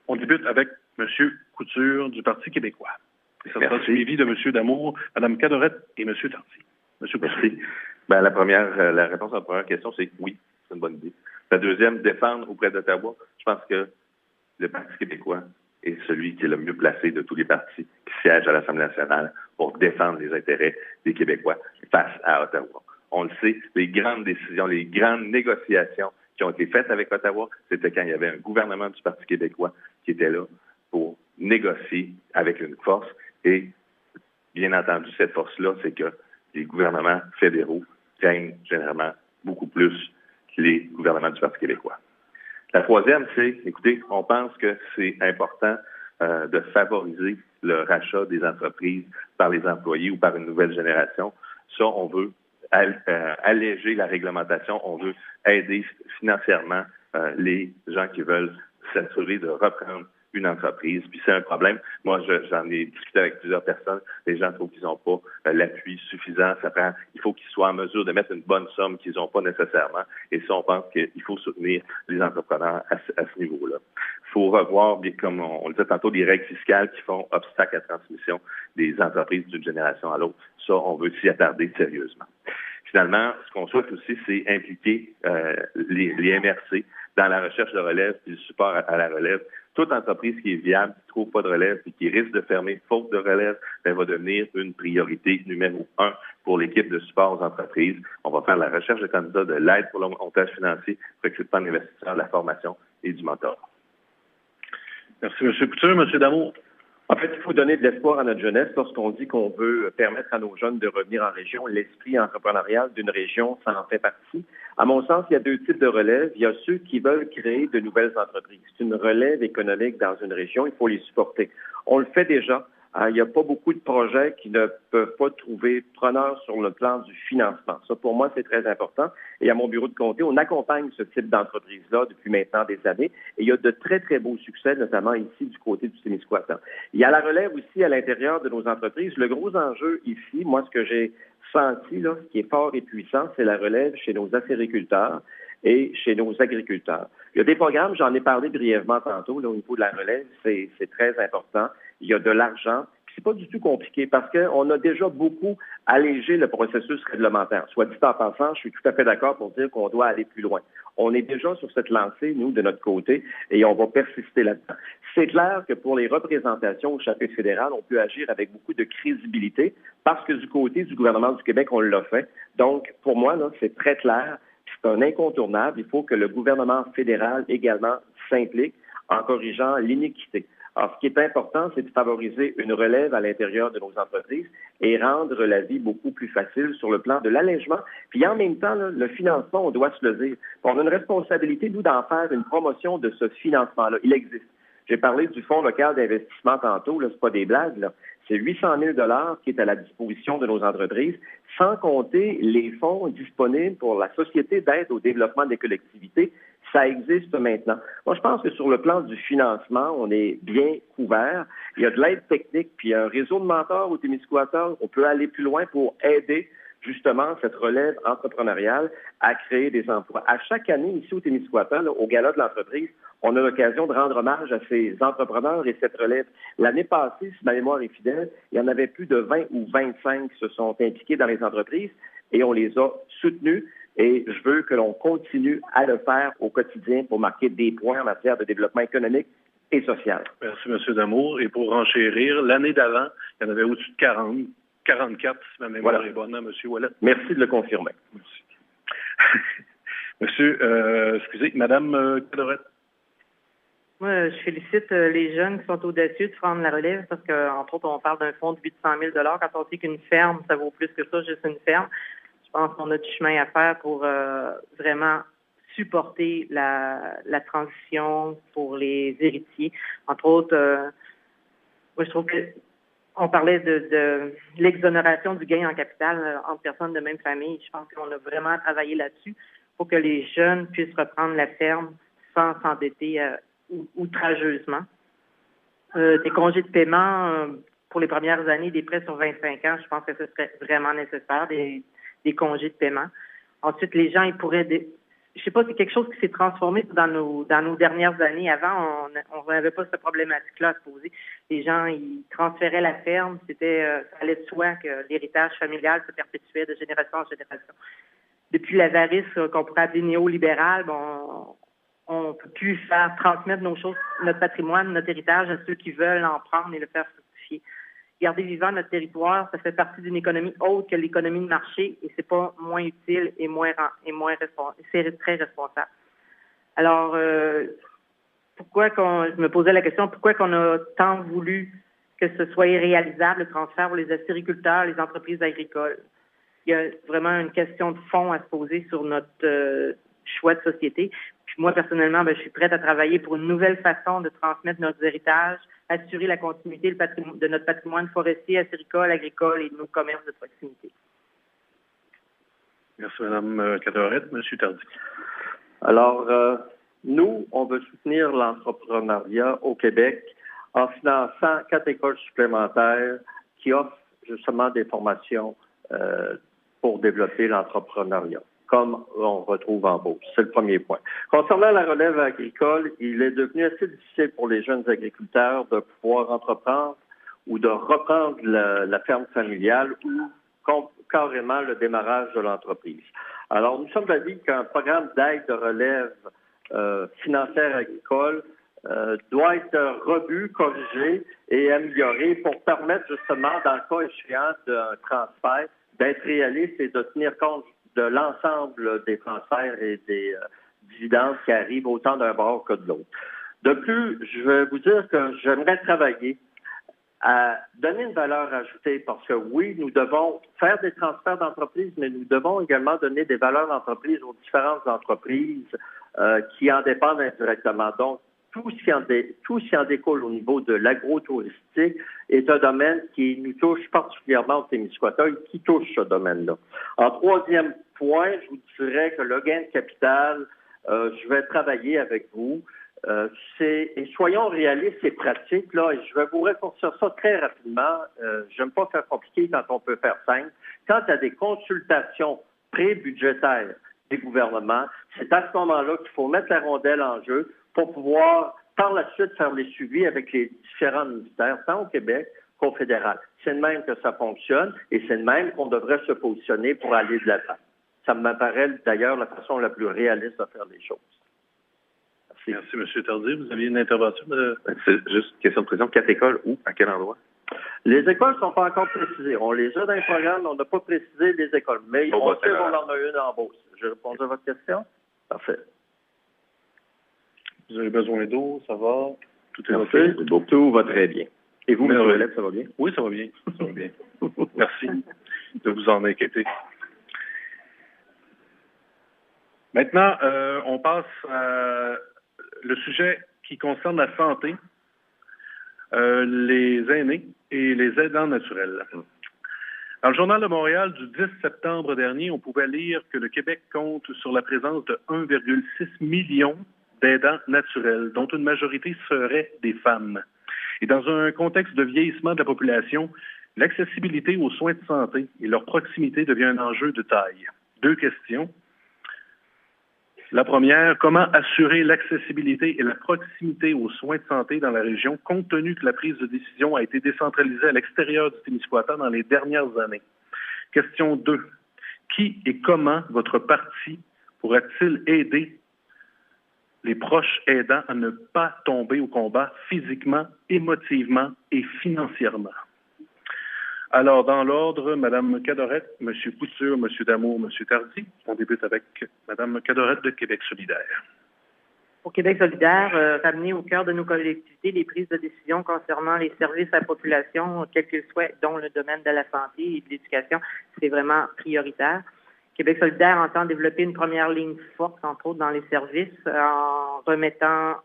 on débute avec M. Couture du Parti québécois. Et ça sera suivi de M. Damour, Mme Cadorette et M. Tardy. M. Merci. La réponse à la première question, c'est oui, c'est une bonne idée. La deuxième, défendre auprès d'Ottawa. Je pense que le Parti québécois est celui qui est le mieux placé de tous les partis qui siègent à l'Assemblée nationale pour défendre les intérêts des Québécois face à Ottawa. On le sait, les grandes décisions, les grandes négociations qui ont été faites avec Ottawa, c'était quand il y avait un gouvernement du Parti québécois qui était là pour négocier avec une force. Et bien entendu, cette force-là, c'est que les gouvernements fédéraux gagnent généralement beaucoup plus que les gouvernements du Parti québécois. La troisième, c'est, écoutez, on pense que c'est important de favoriser le rachat des entreprises par les employés ou par une nouvelle génération. Ça, on veut alléger la réglementation, on veut aider financièrement les gens qui veulent s'assurer de reprendre une entreprise. Puis c'est un problème. Moi, j'en ai discuté avec plusieurs personnes. Les gens trouvent qu'ils n'ont pas l'appui suffisant. Il faut qu'ils soient en mesure de mettre une bonne somme qu'ils n'ont pas nécessairement. Et ça, on pense qu'il faut soutenir les entrepreneurs à ce niveau-là. Il faut revoir, comme on le disait tantôt, des règles fiscales qui font obstacle à la transmission des entreprises d'une génération à l'autre. Ça, on veut s'y attarder sérieusement. Finalement, ce qu'on souhaite aussi, c'est impliquer les MRC dans la recherche de relève et le support à la relève. Toute entreprise qui est viable, qui ne trouve pas de relève et qui risque de fermer faute de relève, va devenir une priorité numéro 1 pour l'équipe de support aux entreprises. On va faire la recherche de candidats, de l'aide pour le montage financier, recrutement d'investisseurs, de la formation et du mentorat. Merci, M. Couture. M. Damour. En fait, il faut donner de l'espoir à notre jeunesse lorsqu'on dit qu'on veut permettre à nos jeunes de revenir en région. L'esprit entrepreneurial d'une région, ça en fait partie. À mon sens, il y a 2 types de relèves. Il y a ceux qui veulent créer de nouvelles entreprises. C'est une relève économique dans une région. Il faut les supporter. On le fait déjà. Il n'y a pas beaucoup de projets qui ne peuvent pas trouver preneur sur le plan du financement. Ça, pour moi, c'est très important. Et à mon bureau de comté, on accompagne ce type d'entreprise-là depuis maintenant des années. Et il y a de très, très beaux succès, notamment ici du côté du Témiscouata. Il y a la relève aussi à l'intérieur de nos entreprises. Le gros enjeu ici, moi, ce que j'ai senti, là, ce qui est fort et puissant, c'est la relève chez nos acériculteurs et chez nos agriculteurs. Il y a des programmes, j'en ai parlé brièvement tantôt, là, au niveau de la relève, c'est très important. Il y a de l'argent. c'est pas du tout compliqué parce qu'on a déjà beaucoup allégé le processus réglementaire. Soit dit en passant, je suis tout à fait d'accord pour dire qu'on doit aller plus loin. On est déjà sur cette lancée, nous, de notre côté, et on va persister là-dedans. C'est clair que pour les représentations au chapitre fédéral, on peut agir avec beaucoup de crédibilité parce que du côté du gouvernement du Québec, on l'a fait. Donc, pour moi, là, c'est très clair. C'est un incontournable. Il faut que le gouvernement fédéral également s'implique en corrigeant l'iniquité. Alors, ce qui est important, c'est de favoriser une relève à l'intérieur de nos entreprises et rendre la vie beaucoup plus facile sur le plan de l'allègement. Puis en même temps, là, le financement, on doit se le dire. On a une responsabilité, nous, d'en faire une promotion de ce financement-là. Il existe. J'ai parlé du Fonds local d'investissement tantôt, là, c'est pas des blagues, là. C'est 800 000 $ qui est à la disposition de nos entreprises, sans compter les fonds disponibles pour la Société d'aide au développement des collectivités. Ça existe maintenant. Moi, je pense que sur le plan du financement, on est bien couvert. Il y a de l'aide technique, puis il y a un réseau de mentors au Témiscouata. On peut aller plus loin pour aider justement cette relève entrepreneuriale à créer des emplois. À chaque année, ici au Témiscouata, là, au Gala de l'entreprise, on a l'occasion de rendre hommage à ces entrepreneurs et cette relève. L'année passée, si ma mémoire est fidèle, il y en avait plus de 20 ou 25 qui se sont impliqués dans les entreprises et on les a soutenus. Et je veux que l'on continue à le faire au quotidien pour marquer des points en matière de développement économique et social. Merci, M. Damour. Et pour renchérir, l'année d'avant, il y en avait au-dessus de 40, 44, si ma mémoire est bonne, hein, M. Ouellet. Merci de le confirmer. Merci. Monsieur, excusez, Madame Cadorette. Moi, je félicite les jeunes qui sont audacieux de prendre la relève parce qu'entre autres, on parle d'un fonds de 800 000 $ quand on dit qu'une ferme, ça vaut plus que ça, juste une ferme. Je pense qu'on a du chemin à faire pour vraiment supporter la transition pour les héritiers. Entre autres, moi, je trouve que on parlait de l'exonération du gain en capital entre personnes de même famille. Je pense qu'on a vraiment travaillé là-dessus pour que les jeunes puissent reprendre la ferme sans s'endetter outrageusement. Des congés de paiement pour les premières années, des prêts sur 25 ans, je pense que ce serait vraiment nécessaire, des congés de paiement. Ensuite, les gens, ils pourraient... Je sais pas, c'est quelque chose qui s'est transformé dans nos dernières années. Avant, on n'avait pas cette problématique-là à se poser. Les gens, ils transféraient la ferme. Ça allait de soi que l'héritage familial se perpétuait de génération en génération. Depuis l'avarice qu'on pourrait appeler néolibérale, on ne peut plus faire transmettre nos choses, notre patrimoine, notre héritage à ceux qui veulent en prendre et le faire fructifier. Garder vivant notre territoire, ça fait partie d'une économie autre que l'économie de marché et c'est pas moins utile et moins responsable. C'est très responsable. Alors, je me posais la question, pourquoi qu'on a tant voulu que ce soit irréalisable le transfert pour les acériculteurs, les entreprises agricoles? Il y a vraiment une question de fond à se poser sur notre choix de société. Puis moi, personnellement, je suis prête à travailler pour une nouvelle façon de transmettre notre héritage, assurer la continuité de notre patrimoine forestier, acéricole, agricole et de nos commerces de proximité. Merci, Mme Cadorette. M. Tardy. Alors, nous, on veut soutenir l'entrepreneuriat au Québec en finançant 4 écoles supplémentaires qui offrent justement des formations pour développer l'entrepreneuriat, comme on retrouve en Beauce. C'est le premier point. Concernant la relève agricole, il est devenu assez difficile pour les jeunes agriculteurs de pouvoir entreprendre ou de reprendre la ferme familiale ou carrément le démarrage de l'entreprise. Alors, nous sommes d'avis qu'un programme d'aide de relève financière agricole doit être revu, corrigé et amélioré pour permettre justement, dans le cas échéant d'un transfert, d'être réaliste et de tenir compte de l'ensemble des transferts et des dividendes qui arrivent autant d'un bord que de l'autre. De plus, je vais vous dire que j'aimerais travailler à donner une valeur ajoutée parce que oui, nous devons faire des transferts d'entreprise, mais nous devons également donner des valeurs d'entreprise aux différentes entreprises qui en dépendent indirectement. Donc, tout ce qui en découle au niveau de l'agro-touristique est un domaine qui nous touche particulièrement au Témiscouata et qui touche ce domaine-là. En troisième point, je vous dirais que le gain de capital, je vais travailler avec vous. Et soyons réalistes et pratiques, là, et je vais vous raccourcir ça très rapidement. J'aime pas faire compliqué quand on peut faire simple. Quand il y a des consultations pré-budgétaires des gouvernements, c'est à ce moment-là qu'il faut mettre la rondelle en jeu pour pouvoir, par la suite, faire les suivis avec les différents ministères, tant au Québec qu'au fédéral. C'est de même que ça fonctionne et c'est de même qu'on devrait se positionner pour aller de l'avant. Ça me paraît d'ailleurs la façon la plus réaliste de faire les choses. Merci, M. Tardy. Vous aviez une intervention C'est juste une question de précision. 4 écoles, où? À quel endroit? Les écoles ne sont pas encore précisées. On les a dans les programmes, on n'a pas précisé les écoles. Mais on sait qu'on en a une en Beauce. J'ai répondu à votre question? Parfait. Vous avez besoin d'eau, ça va? Tout est OK? Tout va très bien. Et vous, M. Ouellet, ça va bien? Oui, ça va bien. Ça va bien. Merci de vous en inquiéter. Maintenant, on passe à le sujet qui concerne la santé, les aînés et les aidants naturels. Dans le Journal de Montréal du 10 septembre dernier, on pouvait lire que le Québec compte sur la présence de 1,6 million d'aidants naturels, dont une majorité seraient des femmes. Et dans un contexte de vieillissement de la population, l'accessibilité aux soins de santé et leur proximité devient un enjeu de taille. 2 questions. La première, comment assurer l'accessibilité et la proximité aux soins de santé dans la région, compte tenu que la prise de décision a été décentralisée à l'extérieur du Témiscouata dans les dernières années? Question 2. Qui et comment votre parti pourra-t-il aider les proches aidants à ne pas tomber au combat physiquement, émotivement et financièrement? Alors, dans l'ordre, Mme Cadorette, M. Couture, M. Damour, M. Tardy. On débute avec Mme Cadorette de Québec solidaire. Pour Québec solidaire, ramener au cœur de nos collectivités les prises de décision concernant les services à la population, quels qu'ils soient, dont le domaine de la santé et de l'éducation, c'est vraiment prioritaire. Québec solidaire entend développer une première ligne forte, entre autres, dans les services, en remettant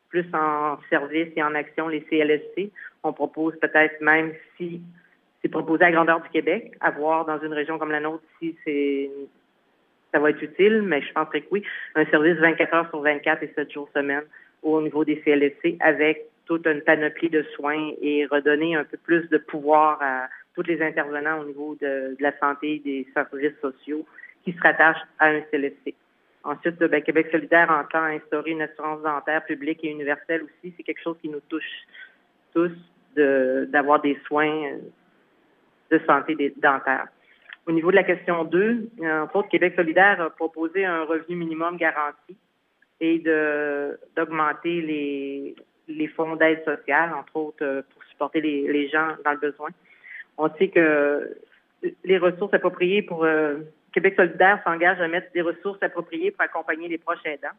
plus en service et en action les CLSC. On propose peut-être même, si c'est proposé à grandeur du Québec, à voir dans une région comme la nôtre si ça va être utile, mais je penserais que oui, un service 24 heures sur 24 et 7 jours semaine au niveau des CLSC avec toute une panoplie de soins et redonner un peu plus de pouvoir à tous les intervenants au niveau de la santé et des services sociaux qui se rattachent à un CLSC. Ensuite, Québec solidaire entend instaurer une assurance dentaire publique et universelle aussi. C'est quelque chose qui nous touche tous d'avoir des soins de santé dentaire. Au niveau de la question 2, entre autres, Québec solidaire a proposé un revenu minimum garanti et d'augmenter les fonds d'aide sociale, entre autres, pour supporter les gens dans le besoin. On sait que les ressources appropriées pour Québec solidaire s'engage à mettre des ressources appropriées pour accompagner les proches aidants.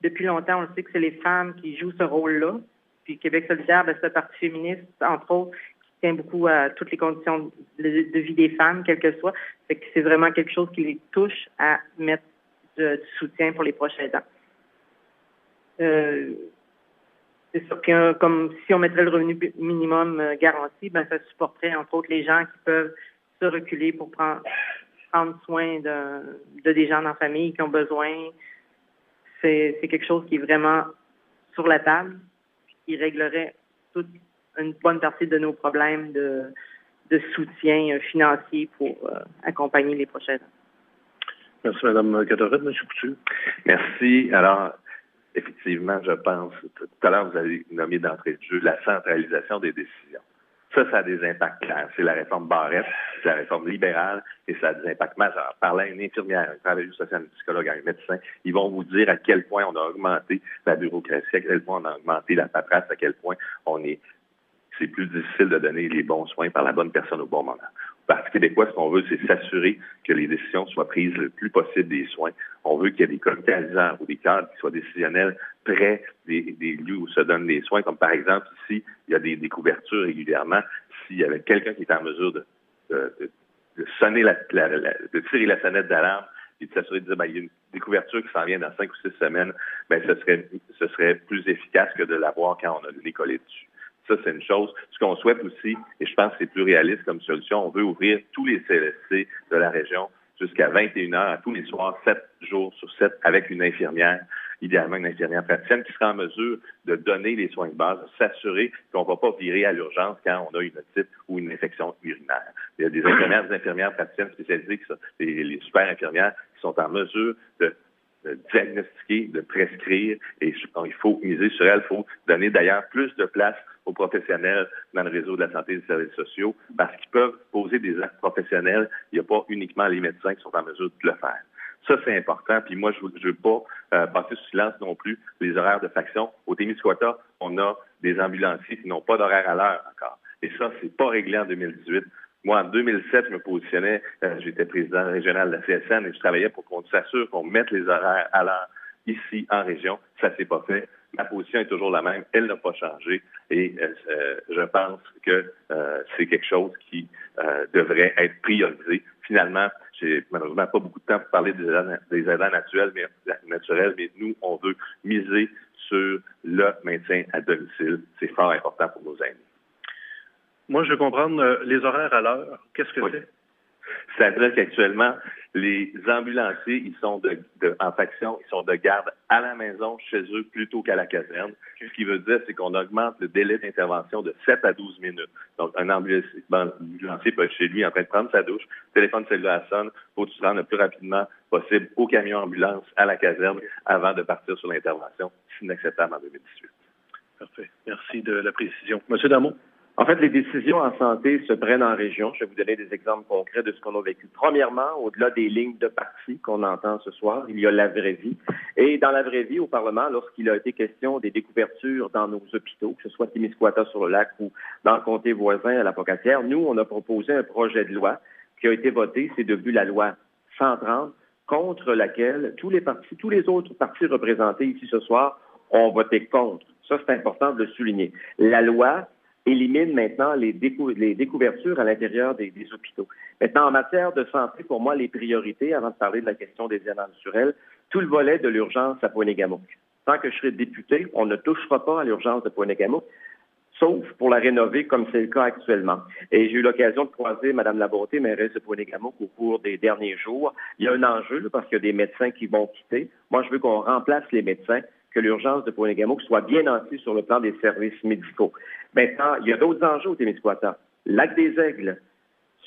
Depuis longtemps, on sait que c'est les femmes qui jouent ce rôle-là. Puis Québec solidaire, c'est un parti féministe, entre autres, tient beaucoup à toutes les conditions de vie des femmes, quelles que soient. Fait que c'est vraiment quelque chose qui les touche à mettre du soutien pour les proches aidants. C'est sûr que comme si on mettrait le revenu minimum garanti, ça supporterait entre autres les gens qui peuvent se reculer pour prendre soin de des gens dans la famille qui ont besoin. C'est quelque chose qui est vraiment sur la table, qui réglerait toute une bonne partie de nos problèmes de soutien financier pour accompagner les prochains ans. Merci, Mme Cadorette. M. Couture. Merci. Alors, effectivement, je pense, tout à l'heure, vous avez nommé d'entrée de jeu la centralisation des décisions. Ça a des impacts clairs. C'est la réforme Barrette, c'est la réforme libérale, et ça a des impacts majeurs. Parlez à une infirmière, un travailleuse sociale, un psychologue, un médecin, ils vont vous dire à quel point on a augmenté la bureaucratie, à quel point on a augmenté la paperasse, à quel point c'est plus difficile de donner les bons soins par la bonne personne au bon moment. Au Parti québécois, ce qu'on veut, c'est s'assurer que les décisions soient prises le plus possible des soins. On veut qu'il y ait des comités aviseurs ou des cadres qui soient décisionnels près des lieux où se donnent les soins, comme par exemple ici, il y a des couvertures régulièrement. S'il y avait quelqu'un qui est en mesure de sonner de tirer la sonnette d'alarme et de s'assurer de dire il y a une découverture qui s'en vient dans 5 ou 6 semaines, ce serait plus efficace que de l'avoir quand on a les collé dessus. Ça, c'est une chose. Ce qu'on souhaite aussi, et je pense que c'est plus réaliste comme solution, on veut ouvrir tous les CLSC de la région jusqu'à 21h, tous les soirs, 7 jours sur 7, avec une infirmière, idéalement une infirmière praticienne, qui sera en mesure de donner les soins de base, de s'assurer qu'on ne va pas virer à l'urgence quand on a une otite ou une infection urinaire. Il y a des infirmières praticiennes spécialisées, les super infirmières, qui sont en mesure de diagnostiquer, de prescrire, et il faut miser sur elle. Il faut donner d'ailleurs plus de place aux professionnels dans le réseau de la santé et des services sociaux, parce qu'ils peuvent poser des actes professionnels. Il n'y a pas uniquement les médecins qui sont en mesure de le faire. Ça, c'est important. Puis moi, je ne veux pas passer sous silence non plus les horaires de faction. Au Témiscouata, on a des ambulanciers qui n'ont pas d'horaire à l'heure encore. Et ça, c'est pas réglé en 2018. Moi, en 2007, je me positionnais, j'étais président régional de la CSN et je travaillais pour qu'on s'assure qu'on mette les horaires à l'heure ici en région. Ça s'est pas fait. Ma position est toujours la même. Elle n'a pas changé. Et je pense que c'est quelque chose qui devrait être priorisé. Finalement, j'ai malheureusement pas beaucoup de temps pour parler des aidants naturels, mais nous, on veut miser sur le maintien à domicile. C'est fort important pour nos aînés. Moi, je veux comprendre les horaires à l'heure. Qu'est-ce que c'est? C'est-à-dire qu'actuellement, les ambulanciers, ils sont en faction, ils sont de garde à la maison, chez eux, plutôt qu'à la caserne. Ce qui veut dire, c'est qu'on augmente le délai d'intervention de 7 à 12 minutes. Donc, un ambulancier peut être chez lui en train de prendre sa douche, le téléphone cellulaire sonne, faut que tu te rendes le plus rapidement possible au camion ambulance, à la caserne, avant de partir sur l'intervention. C'est inacceptable en 2018. Parfait. Merci de la précision. Monsieur Damon? En fait, les décisions en santé se prennent en région. Je vais vous donner des exemples concrets de ce qu'on a vécu. Premièrement, au-delà des lignes de parti qu'on entend ce soir, il y a la vraie vie. Et dans la vraie vie, au Parlement, lorsqu'il a été question des découvertures dans nos hôpitaux, que ce soit Témiscouata-sur-le-Lac ou dans le comté voisin à la Pocatière, nous, on a proposé un projet de loi qui a été voté. C'est devenu la loi 130, contre laquelle tous les autres partis représentés ici ce soir ont voté contre. Ça, c'est important de le souligner. La loi élimine maintenant les découvertures à l'intérieur des hôpitaux. Maintenant, en matière de santé, pour moi, les priorités, avant de parler de la question des aidants naturels, tout le volet de l'urgence à Pointe-Égamouk. Tant que je serai député, on ne touchera pas à l'urgence de Pointe-Égamouk, sauf pour la rénover comme c'est le cas actuellement. Et j'ai eu l'occasion de croiser Mme Labonté, mairesse de Pointe-Égamouk, au cours des derniers jours. Il y a un enjeu, là, parce qu'il y a des médecins qui vont quitter. Moi, je veux qu'on remplace les médecins, que l'urgence de Pointe-Égamouk soit bien nantie sur le plan des services médicaux. Maintenant, il y a d'autres enjeux au Témiscouata. Lac des Aigles,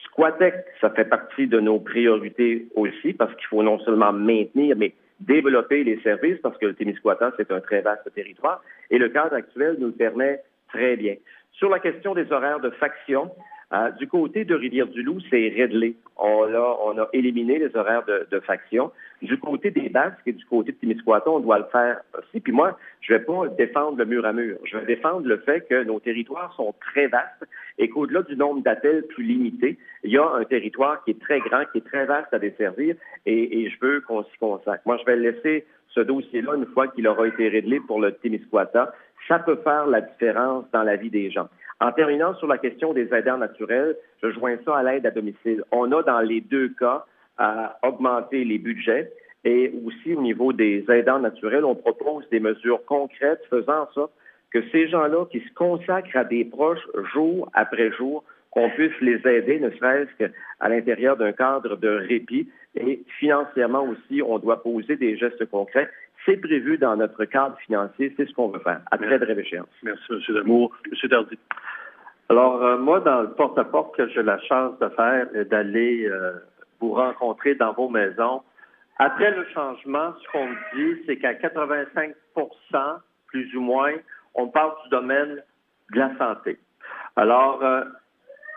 Squatec, ça fait partie de nos priorités aussi, parce qu'il faut non seulement maintenir, mais développer les services, parce que le Témiscouata, c'est un très vaste territoire, et le cadre actuel nous le permet très bien. Sur la question des horaires de faction, du côté de Rivière-du-Loup, c'est réglé. On a éliminé les horaires de faction. Du côté des Basques et du côté de Témiscouata, on doit le faire aussi. Puis moi, je ne vais pas défendre le mur à mur. Je vais défendre le fait que nos territoires sont très vastes et qu'au-delà du nombre d'appels plus limité, il y a un territoire qui est très grand, qui est très vaste à desservir et je veux qu'on s'y consacre. Moi, je vais laisser ce dossier-là une fois qu'il aura été réglé pour le Témiscouata. Ça peut faire la différence dans la vie des gens. En terminant sur la question des aidants naturels, je joins ça à l'aide à domicile. On a dans les deux cas à augmenter les budgets et aussi au niveau des aidants naturels, on propose des mesures concrètes faisant en sorte que ces gens-là qui se consacrent à des proches jour après jour, qu'on puisse les aider, ne serait-ce qu'à l'intérieur d'un cadre de répit. Et financièrement aussi, on doit poser des gestes concrets. C'est prévu dans notre cadre financier, c'est ce qu'on veut faire, à très brève échéance. Merci, M. Damour. M. Tardy. Alors, moi, dans le porte-à-porte que j'ai la chance de faire et d'aller vous rencontrer dans vos maisons, après le changement, ce qu'on me dit, c'est qu'à 85 %, plus ou moins, on parle du domaine de la santé. Alors,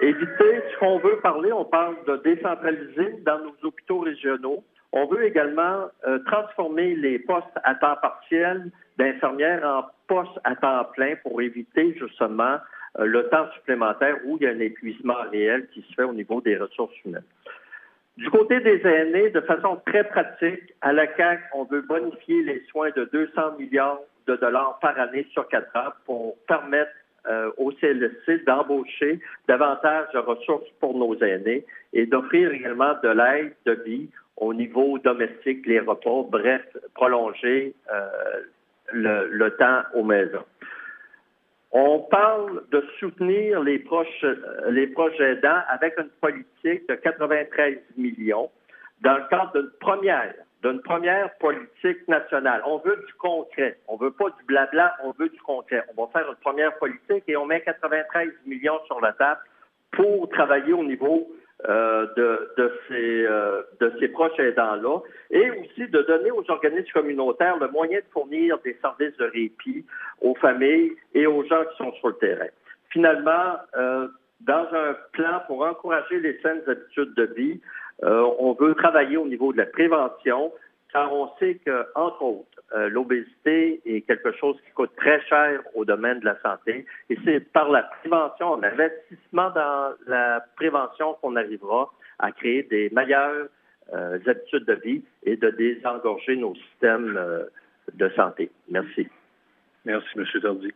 éviter, ce qu'on veut parler, on parle de décentraliser dans nos hôpitaux régionaux. On veut également transformer les postes à temps partiel d'infirmières en postes à temps plein pour éviter justement le temps supplémentaire où il y a un épuisement réel qui se fait au niveau des ressources humaines. Du côté des aînés, de façon très pratique, à la CAQ, on veut bonifier les soins de 200 milliards de dollars par année sur 4 ans pour permettre au CLSC d'embaucher davantage de ressources pour nos aînés et d'offrir également de l'aide de vie au niveau domestique, les repas, bref, prolonger le temps aux maisons. On parle de soutenir les proches aidants avec une politique de 93 millions dans le cadre d'une première politique nationale. On veut du concret. On veut pas du blabla, on veut du concret. On va faire une première politique et on met 93 millions sur la table pour travailler au niveau de ces proches aidants-là, et aussi de donner aux organismes communautaires le moyen de fournir des services de répit aux familles et aux gens qui sont sur le terrain. Finalement, dans un plan pour encourager les saines habitudes de vie, on veut travailler au niveau de la prévention, car on sait que, entre autres, l'obésité est quelque chose qui coûte très cher au domaine de la santé. Et c'est par la prévention, l'investissement dans la prévention qu'on arrivera à créer des meilleures habitudes de vie et de désengorger nos systèmes de santé. Merci. Merci, M. Tardy.